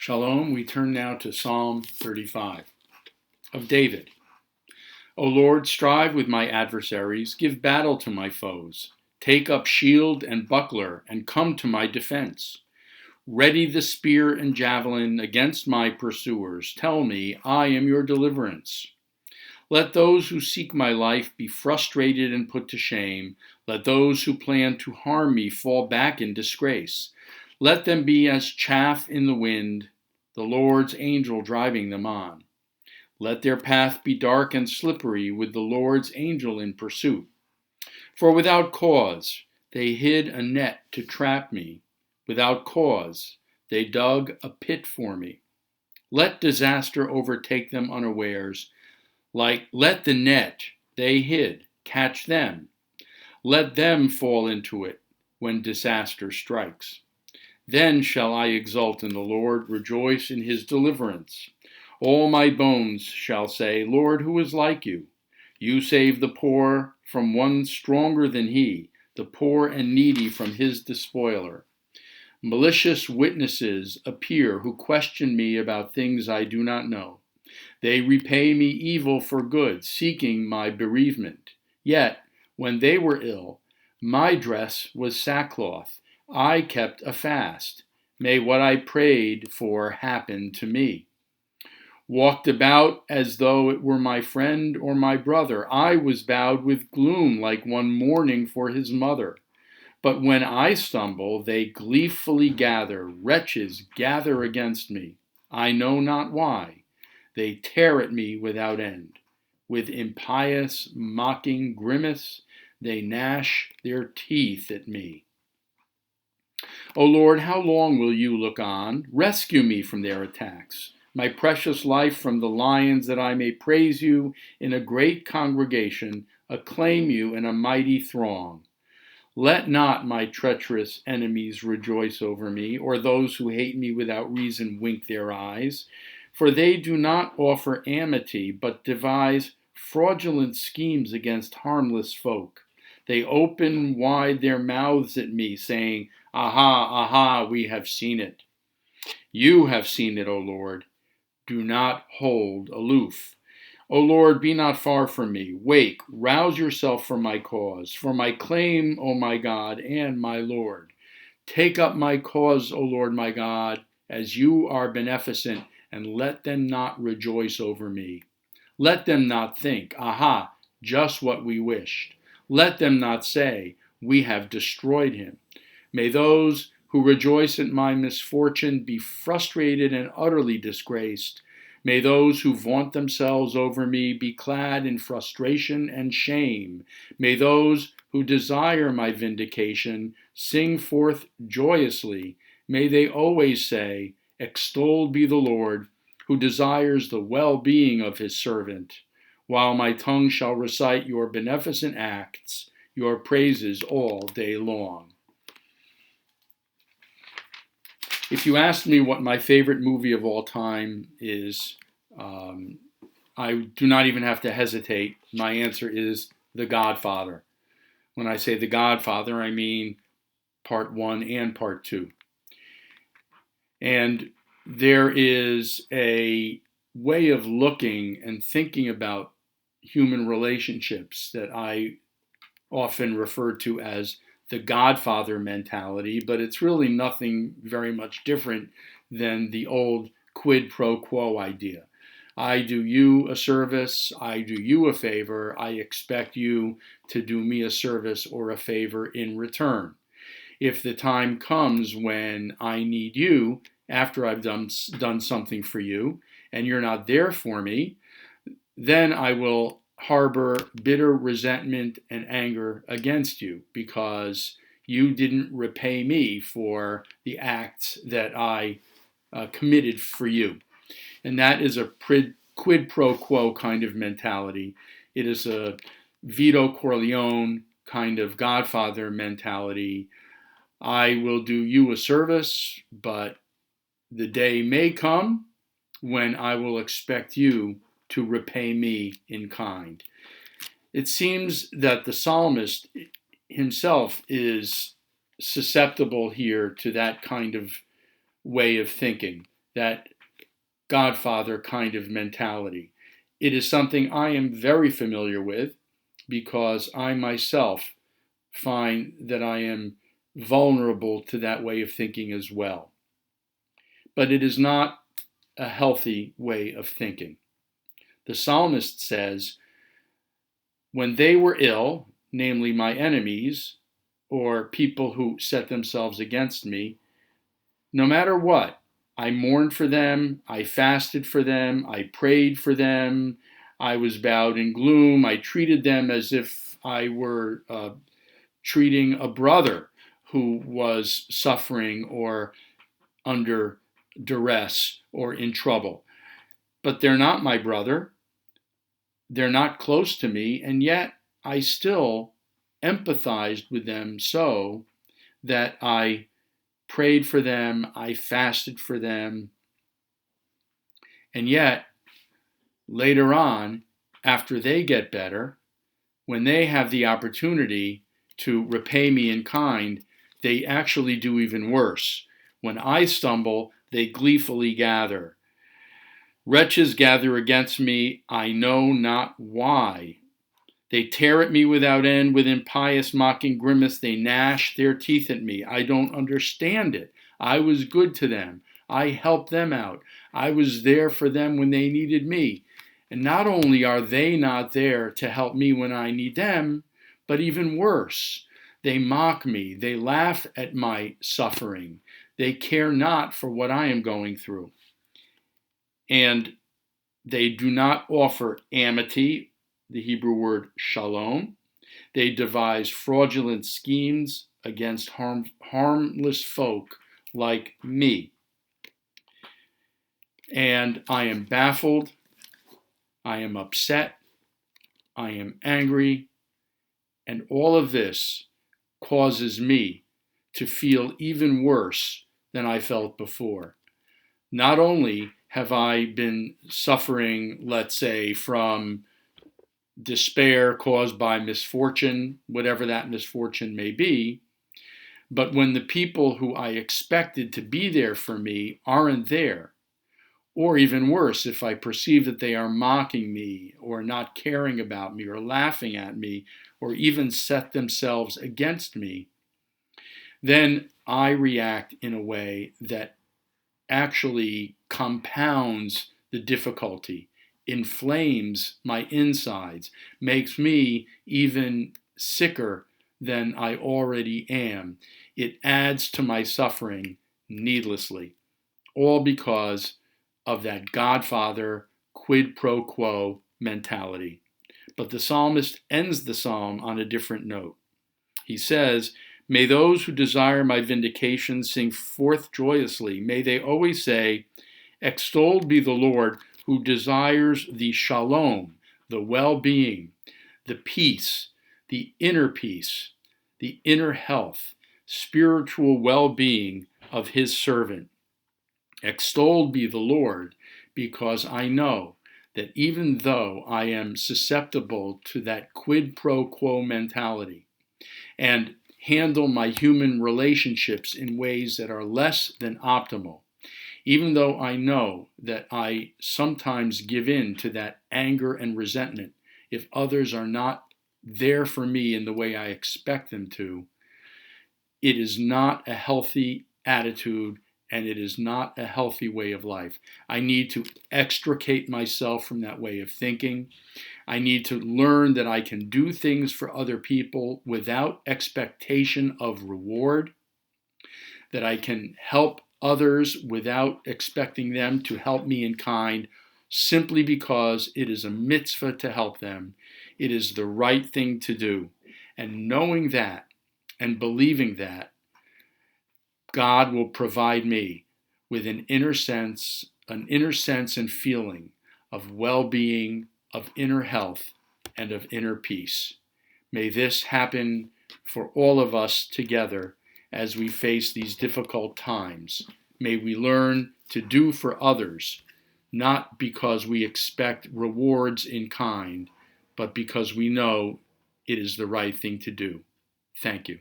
Shalom. We turn now to Psalm 35 of David. O Lord, strive with my adversaries, give battle to my foes. Take up shield and buckler, and come to my defense. Ready the spear and javelin against my pursuers. Tell me, I am your deliverance. Let those who seek my life be frustrated and put to shame. Let those who plan to harm me fall back in disgrace. Let them be as chaff in the wind, the Lord's angel driving them on. Let their path be dark and slippery, with the Lord's angel in pursuit. For without cause they hid a net to trap me. Without cause they dug a pit for me. Let disaster overtake them unawares. Let the net they hid catch them. Let them fall into it when disaster strikes. Then shall I exult in the Lord, rejoice in his deliverance. All my bones shall say, Lord, who is like you? You save the poor from one stronger than he, the poor and needy from his despoiler. Malicious witnesses appear who question me about things I do not know. They repay me evil for good, seeking my bereavement. Yet, when they were ill, my dress was sackcloth. I kept a fast. May what I prayed for happen to me. Walked about as though it were my friend or my brother. I was bowed with gloom like one mourning for his mother. But when I stumble, they gleefully gather. Wretches gather against me. I know not why. They tear at me without end. With impious, mocking grimace, they gnash their teeth at me. O Lord, how long will you look on? Rescue me from their attacks, my precious life from the lions, that I may praise you in a great congregation, acclaim you in a mighty throng. Let not my treacherous enemies rejoice over me, or those who hate me without reason wink their eyes. For they do not offer amity, but devise fraudulent schemes against harmless folk. They open wide their mouths at me, saying, Aha, aha, we have seen it. You have seen it, O Lord. Do not hold aloof. O Lord, be not far from me. Wake, rouse yourself for my cause, for my claim, O my God and my Lord. Take up my cause, O Lord my God, as you are beneficent, and let them not rejoice over me. Let them not think, Aha, just what we wished. Let them not say, We have destroyed him. May those who rejoice at my misfortune be frustrated and utterly disgraced. May those who vaunt themselves over me be clad in frustration and shame. May those who desire my vindication sing forth joyously. May they always say, Extolled be the Lord, who desires the well-being of his servant. While my tongue shall recite your beneficent acts, your praises all day long. If you asked me what my favorite movie of all time is, I do not even have to hesitate. My answer is The Godfather. When I say The Godfather, I mean part 1 and part 2. And there is a way of looking and thinking about human relationships that I often refer to as the Godfather mentality, but it's really nothing very much different than the old quid pro quo idea. I do you a service, I do you a favor, I expect you to do me a service or a favor in return. If the time comes when I need you after I've done something for you and you're not there for me, then I will harbor bitter resentment and anger against you because you didn't repay me for the acts that I committed for you. And that is a quid pro quo kind of mentality. It is a Vito Corleone kind of Godfather mentality. I will do you a service, but the day may come when I will expect you to repay me in kind. It seems that the psalmist himself is susceptible here to that kind of way of thinking. that Godfather kind of mentality. It is something I am very familiar with because I myself find that I am vulnerable to that way of thinking as well. But it is not a healthy way of thinking. The psalmist says, when they were ill, namely my enemies, or people who set themselves against me, no matter what, I mourned for them, I fasted for them, I prayed for them, I was bowed in gloom, I treated them as if I were treating a brother who was suffering or under duress or in trouble. But they're not my brother, they're not close to me, and yet I still empathized with them so that I prayed for them, I fasted for them, and yet later on, after they get better, when they have the opportunity to repay me in kind, they actually do even worse. When I stumble, they gleefully gather. Wretches gather against me, I know not why. They tear at me without end, with impious mocking grimace. They gnash their teeth at me. I don't understand it. I was good to them. I helped them out. I was there for them when they needed me. And not only are they not there to help me when I need them, but even worse, they mock me. They laugh at my suffering. They care not for what I am going through. And they do not offer amity, the Hebrew word shalom. They devise fraudulent schemes against harmless folk like me. And I am baffled, I am upset, I am angry, and all of this causes me to feel even worse than I felt before. Not only have I been suffering, let's say, from despair caused by misfortune, whatever that misfortune may be, but when the people who I expected to be there for me aren't there, or even worse, if I perceive that they are mocking me or not caring about me or laughing at me or even set themselves against me, then I react in a way that actually compounds the difficulty, inflames my insides, makes me even sicker than I already am. It adds to my suffering needlessly, all because of that Godfather quid pro quo mentality. But the psalmist ends the psalm on a different note. He says, may those who desire my vindication sing forth joyously. May they always say, extolled be the Lord who desires the shalom, the well-being, the peace, the inner health, spiritual well-being of his servant. Extolled be the Lord, because I know that even though I am susceptible to that quid pro quo mentality and handle my human relationships in ways that are less than optimal, even though I know that I sometimes give in to that anger and resentment if others are not there for me in the way I expect them to, it is not a healthy attitude and it is not a healthy way of life. I need to extricate myself from that way of thinking. I need to learn that I can do things for other people without expectation of reward, that I can help others without expecting them to help me in kind, simply because it is a mitzvah to help them. It is the right thing to do. And knowing that and believing that, God will provide me with an inner sense and feeling of well-being, of inner health, and of inner peace. May this happen for all of us together as we face these difficult times. May we learn to do for others, not because we expect rewards in kind, but because we know it is the right thing to do. Thank you.